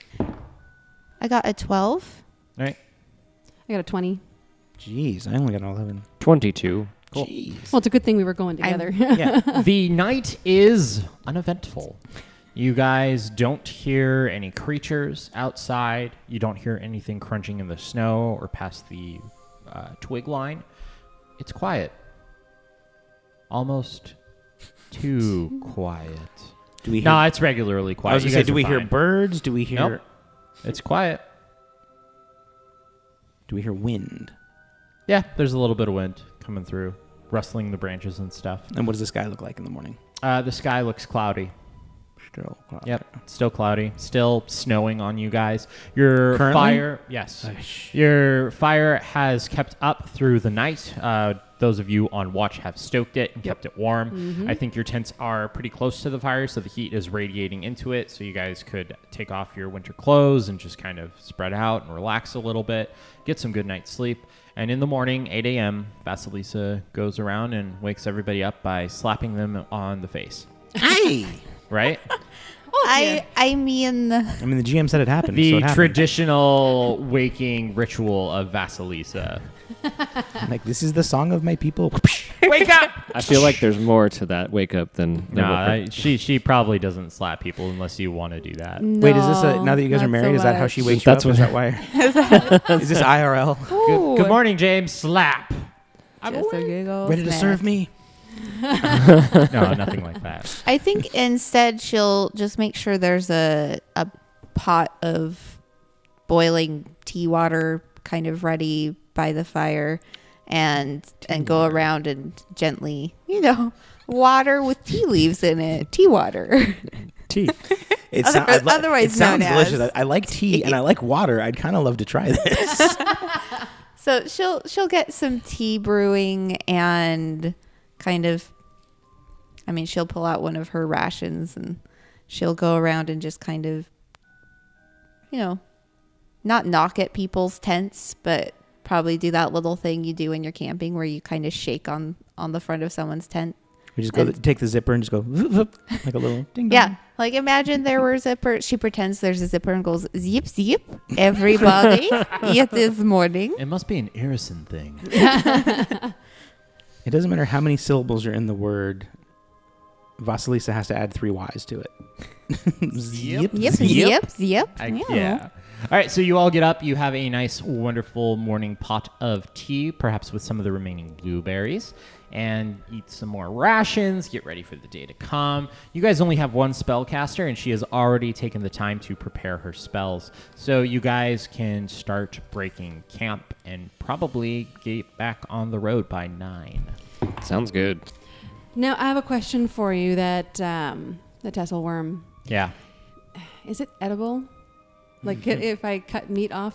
I got a 12. All right. I got a 20. Jeez, I only got an 11. 22. Cool. Jeez. Well, it's a good thing we were going together. Yeah. The night is uneventful. You guys don't hear any creatures outside. You don't hear anything crunching in the snow or past the twig line. It's quiet. Almost too quiet. Do we hear? No, it's regularly quiet. I was You gonna say, guys do are we hear fine. birds? Do we hear? Nope. It's quiet. Do we hear wind? Yeah, there's a little bit of wind coming through, rustling the branches and stuff. And what does the sky look like in the morning? The sky looks cloudy. Still cloudy. Yep, still cloudy. Still snowing on you guys. Your Currently? fire, yes. Aish. Your fire has kept up through the night. Those of you on watch have stoked it and kept it warm. I think your tents are pretty close to the fire, so the heat is radiating into it. So you guys could take off your winter clothes and just kind of spread out and relax a little bit, get some good night's sleep. And in the morning, 8 a.m., Vasilisa goes around and wakes everybody up by slapping them on the face. Hey! Right? I mean, the GM said it happened. so The it happened. traditional waking ritual of Vasilisa. Like, this is the song of my people. Wake up! I feel like there's more to that wake up than No, she probably doesn't slap people unless you want to do that. Wait, is this now that you guys are married? Is that how she wakes you That's up? Is that why? Is this IRL? Good morning, James. Slap. Just a giggle Ready to smack. serve me? No, nothing like that. I think instead she'll just make sure there's a pot of boiling tea water kind of ready by the fire and go around and gently, water with tea leaves in it. Tea water. Tea. Otherwise it sounds known as delicious. I like tea and I like water. I'd kind of love to try this. So she'll get some tea brewing and kind of, she'll pull out one of her rations and she'll go around and just kind of, not knock at people's tents, but probably do that little thing you do when you're camping where you kind of shake on the front of someone's tent. We just go take the zipper and just go zoop, zoop, like a little ding dong. Yeah, like imagine there were zippers. She pretends there's a zipper and goes zip zip. Everybody, it is morning. It must be an Arison thing. It doesn't matter how many syllables are in the word. Vasilisa has to add 3 Y's to it. Zip, Yep, zip, zip. Yeah. All right, so you all get up. You have a nice, wonderful morning pot of tea, perhaps with some of the remaining blueberries, and eat some more rations, get ready for the day to come. You guys only have one spellcaster, and she has already taken the time to prepare her spells. So you guys can start breaking camp and probably get back on the road by 9. Sounds good. Now, I have a question for you that the tassel worm, Yeah. is it edible? Like if I cut meat off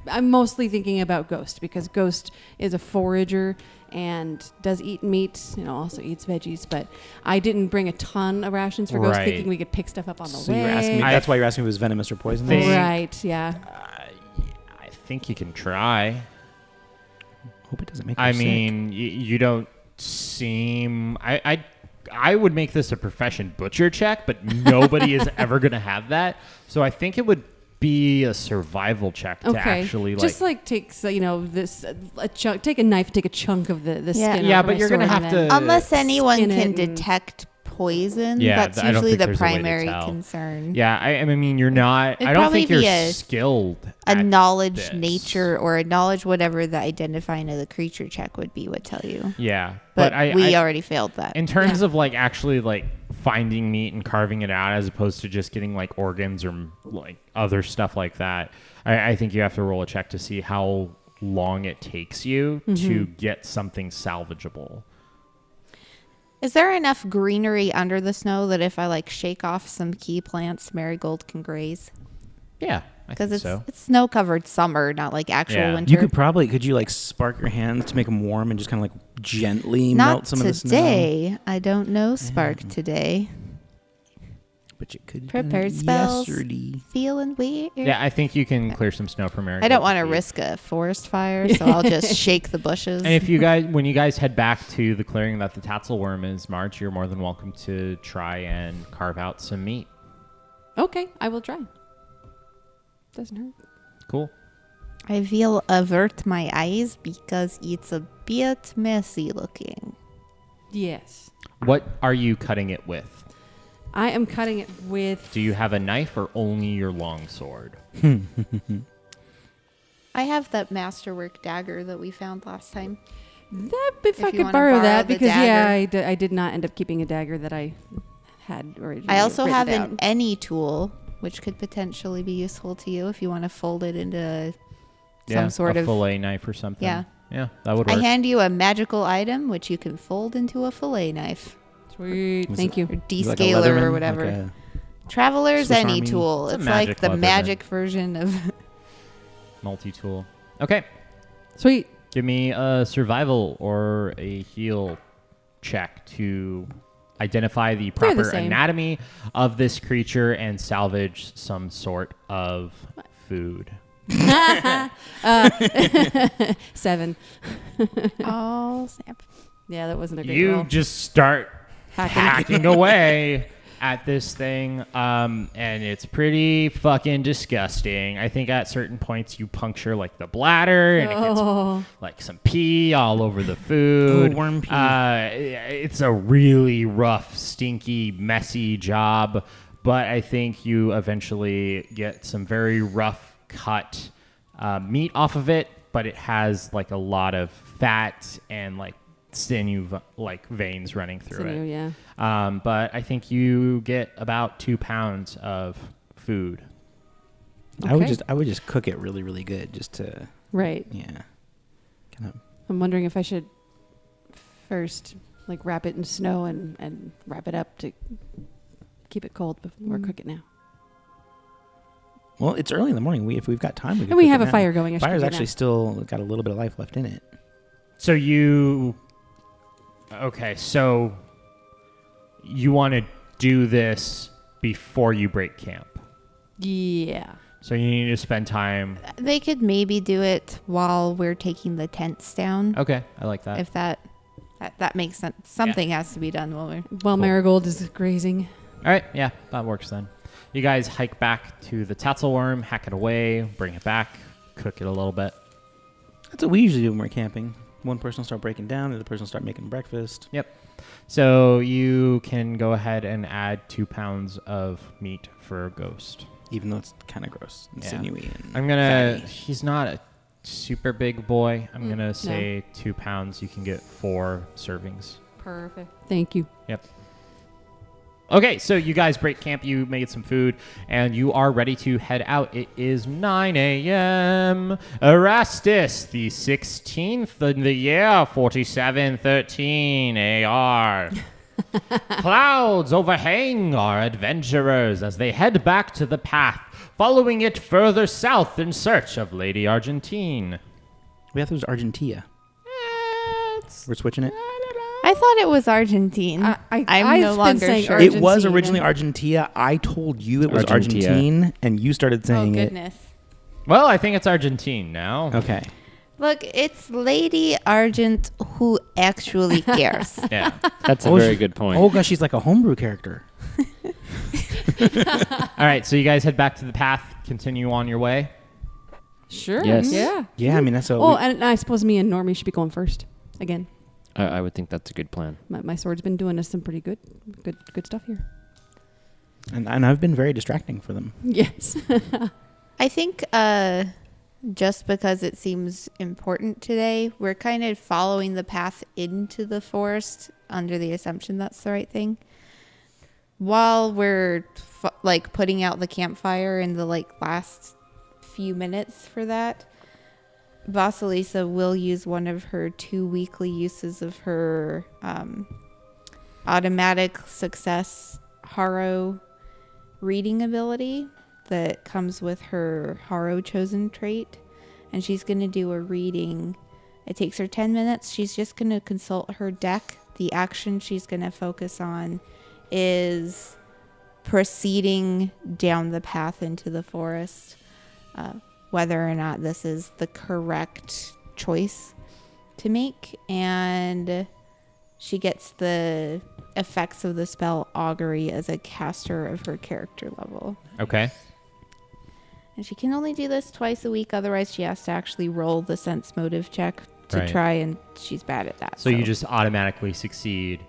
I'm mostly thinking about Ghost because Ghost is a forager and does eat meat, also eats veggies, but I didn't bring a ton of rations for Ghost Right. thinking we could pick stuff up on the So way. you were asking me, that's why you're asking if it was venomous or poisonous? Right, yeah. I think you can try. Hope it doesn't make you I sick. mean, you don't seem... I would make this a profession butcher check, but nobody is ever going to have that. So I think it would be a survival check to actually just take this a chunk, take a knife, take a chunk of the skin. Yeah, off but my you're gonna sword have and then- to- Unless anyone skin can it and- detect poison, Yeah, that's I don't usually think the there's a way to primary tell. concern. Yeah, I mean, you're not... It'd I don't probably think you're be a skilled A at knowledge this. nature or a knowledge whatever the identifying of the creature check would be would tell you. Yeah, But we I already failed that. in terms of actually finding meat and carving it out as opposed to just getting organs or other stuff like that, I think you have to roll a check to see how long it takes you to get something salvageable. Is there enough greenery under the snow that if I shake off some key plants, Marigold can graze? Yeah, I Because think it's so. snow covered summer, not actual Yeah. winter. You could you spark your hands to make them warm and just kind of gently not melt some of the snow? today. I don't know Spark today. But you could Prepared spells. yesterday. Feeling weird. Yeah, I think you can clear some snow from Marigold. I don't want to with heat. risk a forest fire, so I'll just shake the bushes. And if when you guys head back to the clearing that the Tatzelworm is, Marge, you're more than welcome to try and carve out some meat. Okay, I will try. Doesn't hurt. Cool. I will avert my eyes because it's a bit messy looking. Yes. What are you cutting it with? I am cutting it with... Do you have a knife or only your long sword? I have that masterwork dagger that we found last time. If I you could wanna borrow borrow that, the because dagger. I did not end up keeping a dagger that I had originally. I also written have down. an any tool, which could potentially be useful to you if you want to fold it into some sort a of fillet knife or something. Yeah. Yeah, that would I work. hand you a magical item which you can fold into a fillet knife Sweet. Was Thank you. or Is it like a descaler Leatherman? or whatever. Like a- Traveler's Swiss any Army? tool. It's a It's magic like the Leatherman. magic version of. Multi-tool. Okay. Sweet. Give me a survival or a heal check to identify the They're the proper same. anatomy of this creature and salvage some sort of food. 7. Oh snap! Yeah, that wasn't a great You roll. just start Hacking. hacking away at this thing, and it's pretty fucking disgusting. I think at certain points you puncture like the bladder, and it Oh. gets like some pee all over the food. Oh, worm pee. It's a really rough, stinky, messy job, but I think you eventually get some very rough cut meat off of it, but it has like a lot of fat and like sinew like veins running through Sinew, it. yeah. But I think you get about 2 pounds of food. I would Okay. just cook it really, really good, just to Right. kind of. I'm wondering if I should first like wrap it in snow and wrap it up to keep it cold before cook it now. Well, it's early in the morning. If we've got time, we can And we cook have it a now. fire going. I should Fire's cook it actually now. still got a little bit of life left in it. So you want to do this before you break camp. Yeah. So you need to spend time. They could maybe do it while we're taking the tents down. Okay, I like that. If that makes sense. Something has to be done while we're. While Cool. Marigold is grazing. All right, yeah, that works then. You guys hike back to the tatzelworm, hack it away, bring it back, cook it a little bit. That's what we usually do when we're camping. One person will start breaking down, the other person will start making breakfast. Yep. So you can go ahead and add 2 pounds of meat for a ghost. Even though it's kind of gross and Yeah. sinewy. And I'm gonna. fatty. He's not a super big boy. I'm gonna no. say 2 pounds. You can get 4 servings. Perfect. Thank you. Yep. Okay, so you guys break camp, you made some food, and you are ready to head out. It is 9 a.m. Erastus, the 16th in the year 4713 AR. Clouds overhang our adventurers as they head back to the path, following it further south in search of Lady Argentine. We thought it was Argentina. We're switching it. I thought it was Argentine. I'm I've no been longer saying sure. It was Argentina. originally Argentina. I told you it was Argentina. Argentine, and you started Oh saying it. goodness! Well, I think it's Argentine now. Okay. Look, it's Lady Argent who actually cares. Yeah. That's a Oh, very she- good point. Oh gosh, she's like a homebrew character. All right, so you guys head back to the path, continue on your way. Sure. Yes. Yeah. Yeah, I mean that's what. Oh, and I suppose me and Normie should be going first again. I would think that's a good plan. My sword's been doing us some pretty good stuff here. and I've been very distracting for them. Yes. I think just because it seems important today, we're kind of following the path into the forest under the assumption that's the right thing. While we're putting out the campfire in the last few minutes for that, Vasilisa will use one of her 2 weekly uses of her automatic success Haro reading ability that comes with her Haro chosen trait, and she's going to do a reading. It takes her 10 minutes. She's just going to consult her deck. The action she's going to focus on is proceeding down the path into the forest. Whether or not this is the correct choice to make, and she gets the effects of the spell Augury as a caster of her character level. Okay. And she can only do this twice a week. Otherwise, she has to actually roll the sense motive check to Right. try, and she's bad at that. So you just automatically succeed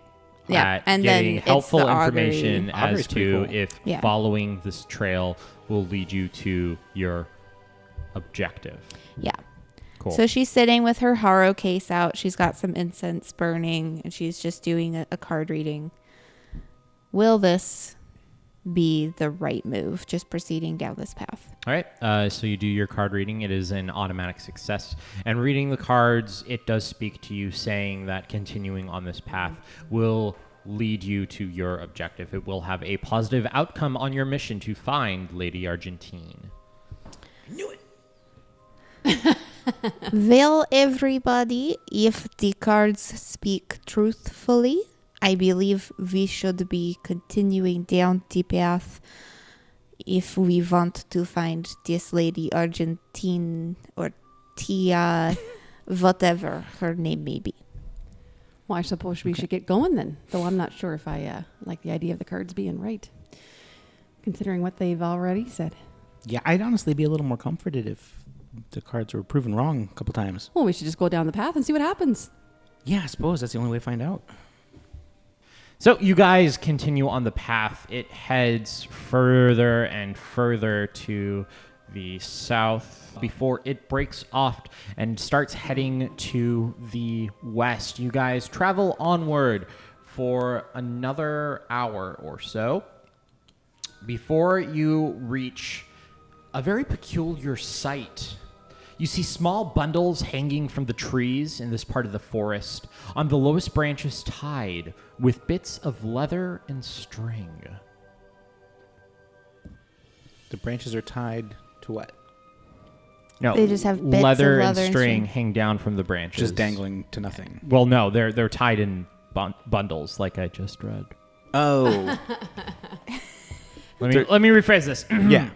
Yeah, at and getting then it's helpful the augury. information as Augury's pretty to cool. if Yeah. following this trail will lead you to your objective. Yeah. Cool. So she's sitting with her Haro case out. She's got some incense burning, and she's just doing a card reading. Will this be the right move? Just proceeding down this path. All right. So you do your card reading. It is an automatic success. And reading the cards, it does speak to you, saying that continuing on this path will lead you to your objective. It will have a positive outcome on your mission to find Lady Argentine. Well, everybody, if the cards speak truthfully, I believe we should be continuing down the path if we want to find this Lady Argentine or Tia, whatever her name may be. Well, I suppose we should get going then, though I'm not sure if I like the idea of the cards being right, considering what they've already said. Yeah, I'd honestly be a little more comforted if the cards were proven wrong a couple times. Well, we should just go down the path and see what happens. Yeah, I suppose that's the only way to find out. So you guys continue on the path. It heads further and further to the south before it breaks off and starts heading to the west. You guys travel onward for another hour or so before you reach a very peculiar sight. You see small bundles hanging from the trees in this part of the forest, on the lowest branches tied with bits of leather and string. The branches are tied to what? No, They just have bits of leather and leather and string string. hang down from the branches. Just dangling to nothing. Well, no, they're tied in bundles, like I just read. Oh. Let me rephrase this. Yeah.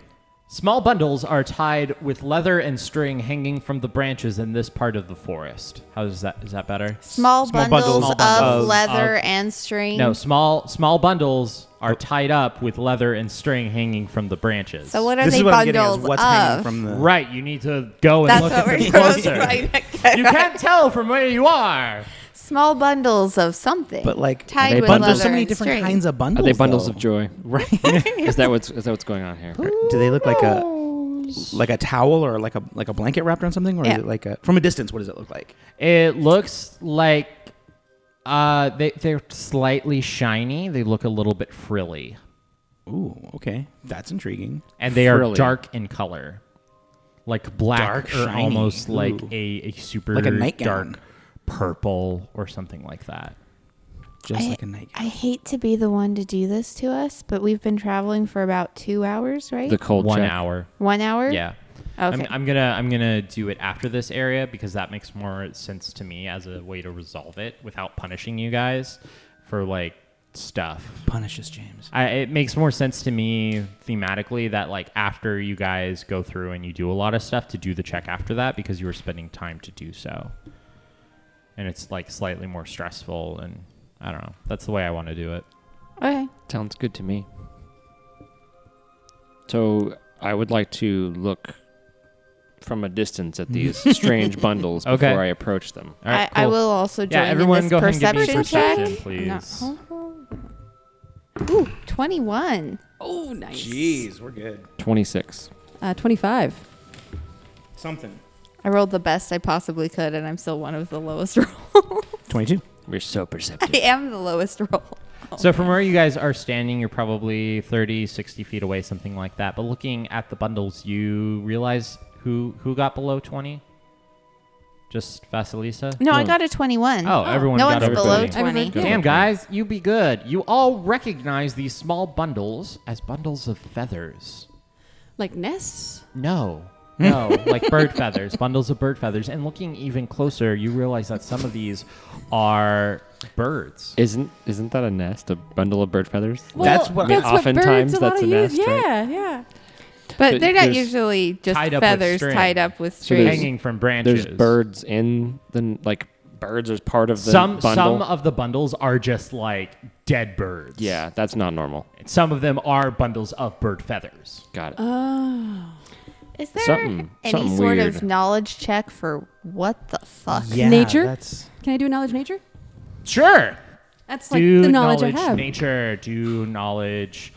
Small bundles are tied with leather and string hanging from the branches in this part of the forest. How is that? Is that better? Small bundles Small of bundles leather of- and string. No, small bundles are tied up with leather and string hanging from the branches. So what are This they is what I'm getting bundles is what's hanging of? from the... Right, you need to go and That's look what at we're them supposed closer. to You can't tell from where you are. Small bundles of something. But like, tied they with bundles? leather there's so many and different string. kinds of bundles. Are they bundles though. of joy? Right. Is that what's going on here? Do they look like a towel or like a blanket wrapped around something, or Yeah. is it like a from a distance? What does it look like? It looks like they're slightly shiny. They look a little bit frilly, Ooh, okay, that's intriguing. and they are Frilly. dark in color, like black Dark, or shiny. almost like Ooh. a super Like a nightgown. dark purple or something like that. Just like a nightgown. I hate to be the one to do this to us, but we've been traveling for about 2 hours, right? The cold 1 check. hour. 1 hour? Yeah. Okay. I'm gonna do it after this area because that makes more sense to me as a way to resolve it without punishing you guys for like stuff. Punish us, James. It makes more sense to me thematically that like after you guys go through and you do a lot of stuff to do the check after that because you were spending time to do so, and it's like slightly more stressful, and I don't know. That's the way I want to do it. Okay. Sounds good to me. So I would like to look from a distance at these strange bundles before Okay. I approach them. All right, I cool. will also join Yeah, everyone in this go ahead and give me a perception check. perception, please. Ooh, 21. Oh, nice. Jeez, we're good. 26. 25. Something. I rolled the best I possibly could, and I'm still one of the lowest rolls. 22. We're so perceptive. I am the lowest roll. So from where you guys are standing, you're probably 30, 60 feet away, something like that. But looking at the bundles, you realize who got below 20? Just Vasilisa? No, I got a 21. Oh, everyone no got one's over below 20. 20. Everybody- Damn, guys, you be good. You all recognize these small bundles as bundles of feathers. Like nests? No, like bird feathers, bundles of bird feathers. And looking even closer, you realize that some of these are birds. Isn't that a nest? A bundle of bird feathers? That's what- That's what oftentimes birds a lot that's of a use. nest, right? Yeah, yeah. But So they're not there's- usually just Tied up with feathers string. tied up with So strings. there's- Hanging from branches. There's birds in the like birds as part of the Some bundle. of the bundles are just like dead birds. Yeah, that's not normal. Some of them are bundles of bird feathers. Got it. Oh. Is there Something any sort weird. of knowledge check for what the fuck? Yeah, Nature? That's Can I do a knowledge nature? Sure. That's like Do the knowledge I have. nature. Do knowledge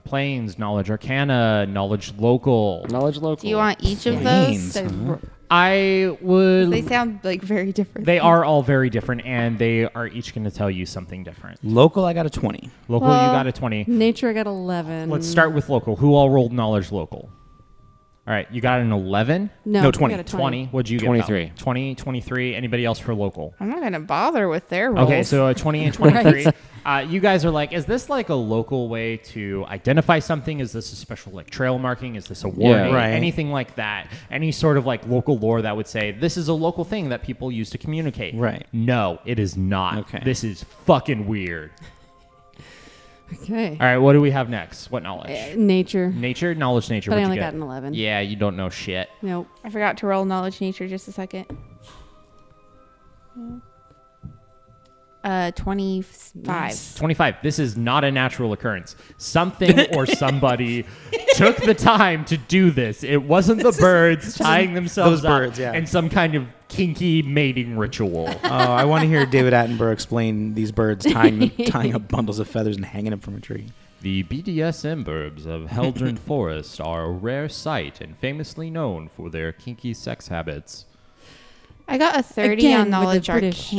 planes. Knowledge arcana. Knowledge local. Knowledge local. Do you want each of Planes, those? huh? I would. They sound like very different. They are all very different, and they are each going to tell you something different. local. I got a 20. Local, Well- you got a 20. Nature, I got 11. Let's start with local. Who all rolled knowledge local? All right, you got an 11? No, 20. I got a 20. What'd you get? 23. 20, 23. Anybody else for local? I'm not gonna bother with their rolls. Okay, so a 20 and 23. You guys are like, is this like a local way to identify something? Is this a special like trail marking? Is this a warning? right. Anything like that? Any sort of like local lore that would say this is a local thing that people use to communicate? Right. No, it is not. Okay. This is fucking weird. Okay. All right, what do we have next? What knowledge? Nature. Nature, knowledge, nature. But I What'd only you got get? an 11. Yeah, you don't know shit. Nope. I forgot to roll knowledge nature just a second. 25. 25. This is not a natural occurrence. Something or somebody took the time to do this. It wasn't the birds tying themselves those up birds, yeah. in some kind of kinky mating ritual. I want to hear David Attenborough explain these birds tying up bundles of feathers and hanging them from a tree. The BDSM birds of Heldren Forest are a rare sight and famously known for their kinky sex habits. I got a 30 Again, on with the knowledge British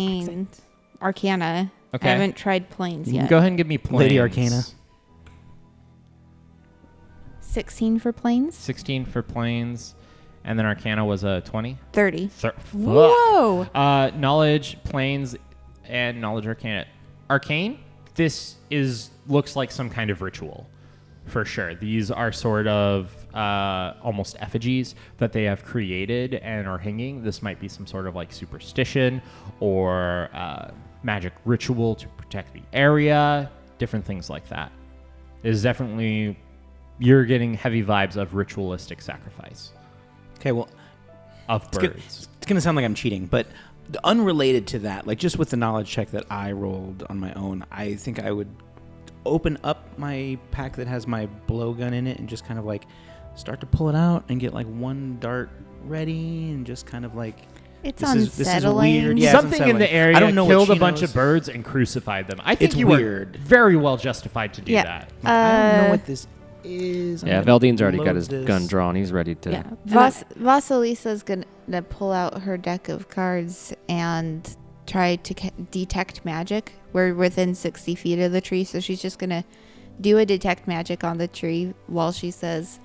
arcana. Okay. I haven't tried planes yet. Go ahead and give me planes. Lady Arcana. 16 for planes. 16 for planes. And then Arcana was a 20. 30. Fuck. Whoa. Knowledge, planes, and knowledge arcana. Arcane, this looks like some kind of ritual, for sure. These are sort of almost effigies that they have created and are hanging. This might be some sort of like superstition or magic ritual to protect the area, different things like that. It is definitely, you're getting heavy vibes of ritualistic sacrifice Okay, well, of birds. it's going to sound like I'm cheating, but unrelated to that, like just with the knowledge check that I rolled on my own, I think I would open up my pack that has my blowgun in it and just kind of like start to pull it out and get like one dart ready and just kind of like It's this is unsettling. weird. Yeah, it's Something in the unsettling. area I don't know what killed a she bunch knows. of birds and crucified them. I think It's you weird. were very well justified to do Yeah. that. I don't know what this is. I'm Yeah, gonna Valdine's already got load his this. gun drawn. He's ready to. Yeah. Vasilisa's going to pull out her deck of cards and try to detect magic. We're within 60 feet of the tree, so she's just going to do a detect magic on the tree while she says,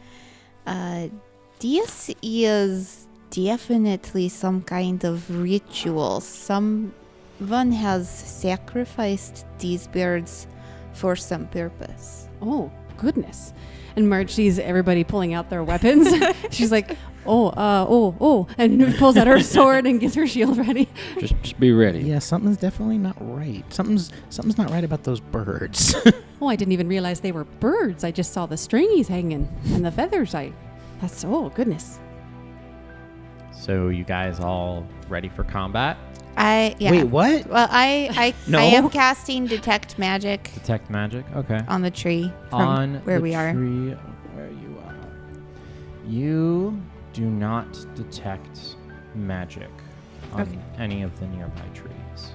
this is definitely some kind of ritual. Someone has sacrificed these birds for some purpose. Oh, goodness. And Marge sees everybody pulling out their weapons. She's like, oh, and pulls out her sword and gets her shield ready. Just be ready. Yeah, something's definitely not right. Something's not right about those birds. Oh, I didn't even realize they were birds. I just saw the stringies hanging and the feathers. Oh, goodness. So you guys all ready for combat? Yeah. Wait, what? Well, I No. am casting detect magic Detect magic? Okay. on the tree from On where the we are. tree where you are. You do not detect magic on Okay. any of the nearby trees.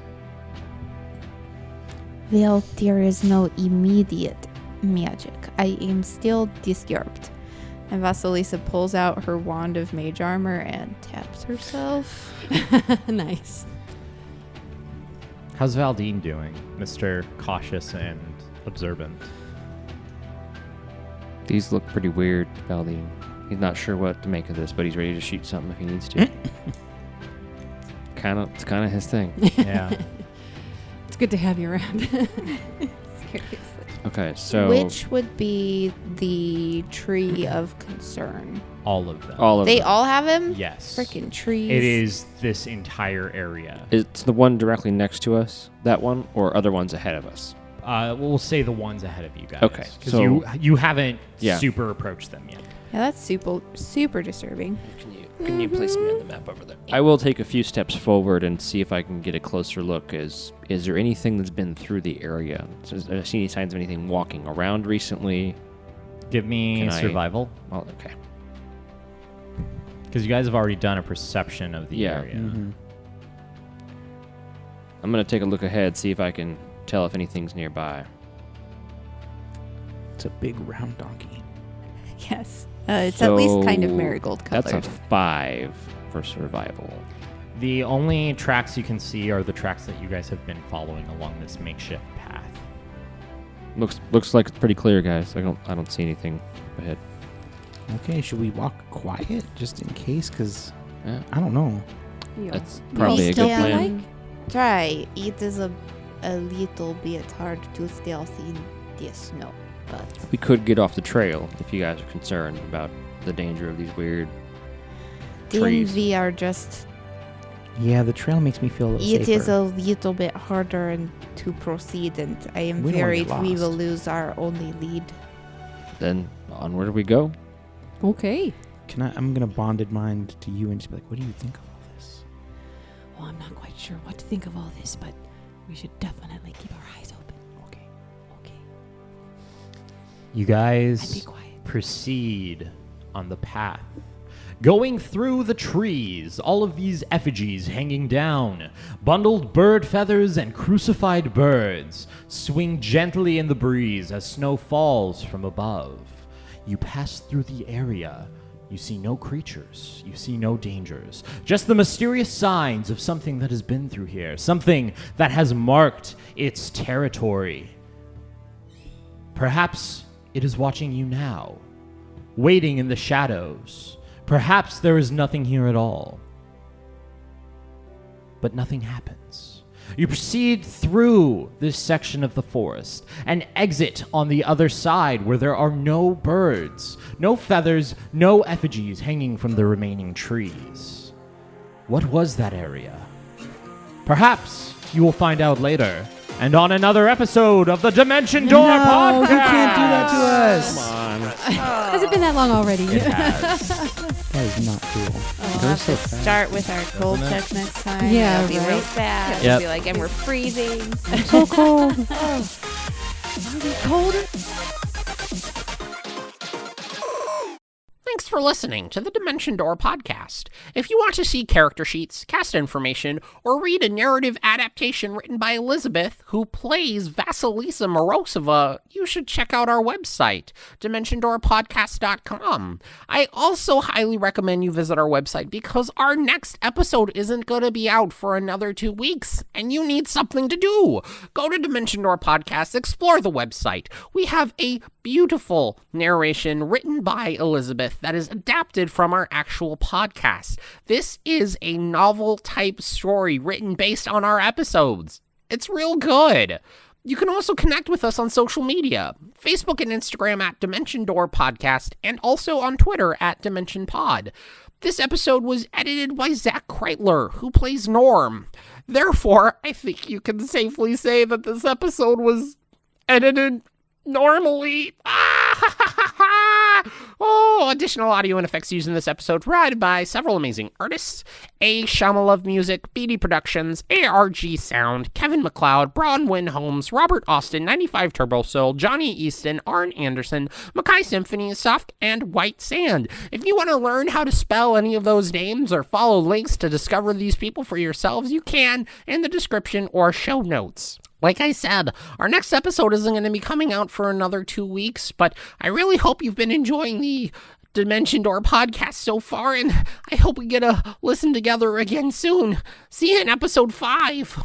Well, there is no immediate magic. I am still disturbed. And Vasilisa pulls out her wand of mage armor and taps herself. Nice. How's Valdine doing, Mr. Cautious and Observant? These look pretty weird, Valdine. He's not sure what to make of this, but he's ready to shoot something if he needs to. It's kind of his thing. Yeah. It's good to have you around. Seriously. Okay, so Which would be the tree of concern? All of them. all of They them. all have him? Yes. Freaking trees. It is this entire area. It's the one directly next to us, that one, or other ones ahead of us. We'll say the ones ahead of you guys. Okay, Because so- you haven't Yeah. super approached them yet. Yeah, that's super disturbing. Can you place me on the map over there? I will take a few steps forward and see if I can get a closer look. Is there anything that's been through the area? Have I seen any signs of anything walking around recently? Give me Can I- survival. Well, okay. Because you guys have already done a perception of the area. Mm-hmm. I'm going to take a look ahead, see if I can tell if anything's nearby. It's a big round donkey. Yes. It's at least kind of marigold colored. That's a 5 for survival. The only tracks you can see are the tracks that you guys have been following along this makeshift path. Looks like it's pretty clear, guys. I don't see anything ahead. Okay, should we walk quiet just in case? Because Yeah. I don't know. That's probably a good stealthy plan. like? Try. It is a little bit hard to stealth in the snow, but We could get off the trail if you guys are concerned about the danger of these weird then trees. we are just. Yeah, the trail makes me feel a little It safer. is a little bit harder to proceed, and I am We don't wanna worried get we will lost. lose our only lead. Then onward we go. Okay. I'm gonna bonded mind to you and just be like, what do you think of all this? Well, I'm not quite sure what to think of all this, but we should definitely keep our eyes open. Okay. Okay. You And be guys quiet. proceed on the path. Going through the trees, all of these effigies hanging down, bundled bird feathers and crucified birds swing gently in the breeze as snow falls from above. You pass through the area. You see no creatures. You see no dangers. Just the mysterious signs of something that has been through here, something that has marked its territory. Perhaps it is watching you now, waiting in the shadows. Perhaps there is nothing here at all. But nothing happens. You proceed through this section of the forest and exit on the other side where there are no birds, no feathers, no effigies hanging from the remaining trees. What was that area? Perhaps you will find out later and on another episode of the Dimension Door podcast. You can't do that to us. Has it been that long already? It has. That is not cool. We'll have to start with our cold check next time. Yeah, It'll be real right? fast. Yep. It'll be like, and we're freezing. So cold. Colder? Thanks for listening to the Dimension Door podcast. If you want to see character sheets, cast information, or read a narrative adaptation written by Elizabeth, who plays Vasilisa Morozova, you should check out our website, DimensionDoorPodcast.com. I also highly recommend you visit our website because our next episode isn't going to be out for another 2 weeks, and you need something to do. Go to Dimension Door Podcast, explore the website. We have a beautiful narration written by Elizabeth that is adapted from our actual podcast. This is a novel type story written based on our episodes. It's real good. You can also connect with us on social media, Facebook and Instagram at Dimension Door Podcast, and also on Twitter at Dimension Pod. This episode was edited by Zach Kreitler, who plays Norm. Therefore, I think you can safely say that this episode was edited normally. Oh, additional audio and effects used in this episode provided by several amazing artists: AShamaluevMusic, BDProductions, ARGSound, Kevin MacLeod, Bronwyn, Holmes, Robert Austin, 95 Turbo Soul, Jonny, Easton, Arn Anderson, Makai, Symphony, Soft, and Whitesand. If you want to learn how to spell any of those names or follow links to discover these people for yourselves, you can in the description or show notes. Like I said, our next episode isn't going to be coming out for another 2 weeks, but I really hope you've been enjoying the Dimension Door podcast so far, and I hope we get to listen together again soon. See you in episode 5.